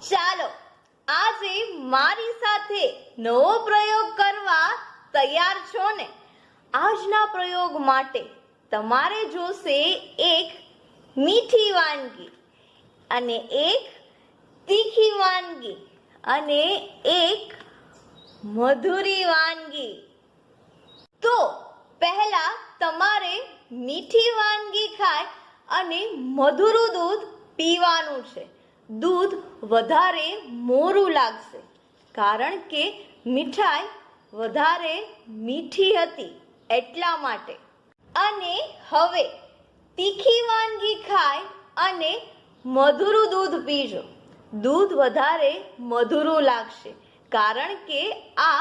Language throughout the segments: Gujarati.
ચાલો આજે મારી સાથે નવો પ્રયોગ કરવા તૈયાર છો ને? આજના પ્રયોગ માટે તમારે જોશે એક મીઠી વાનગી અને એક તીખી વાનગી અને એક મધુરી વાનગી. તો પહેલા તમારે મીઠી વાનગી ખાય અને મધુરું દૂધ પીવાનું છે. દૂધ વધારે મોરું લાગશે કારણ કે મીઠાઈ વધારે મીઠી હતી એટલા માટે. અને હવે તીખી વાનગી ખાય અને મધુરું દૂધ પીજો. દૂધ વધારે મધુરું લાગશે કારણ કે આ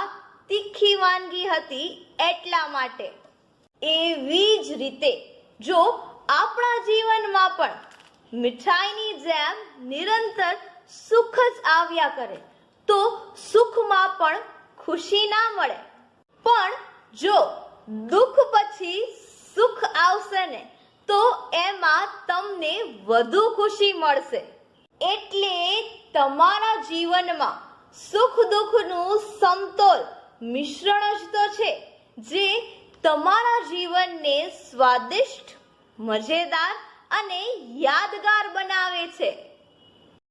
તીખી વાનગી હતી એટલા માટે. એવી જ રીતે જો આપણા જીવનમાં પણ મીઠાઈની જેમ નિરંતર સુખ જ આવ્યા કરે તો સુખમાં પણ ખુશી ના મળે, પણ જો દુઃખ પછી સુખ આવશે ને તો એમાં તમને વધુ ખુશી મળશે. એટલે તમારા જીવનમાં સુખ દુઃખનું સમતોલ મિશ્રણ જ તો છે જે તમારા જીવનને સ્વાદિષ્ટ, મજેદાર અને યાદગાર બનાવે છે.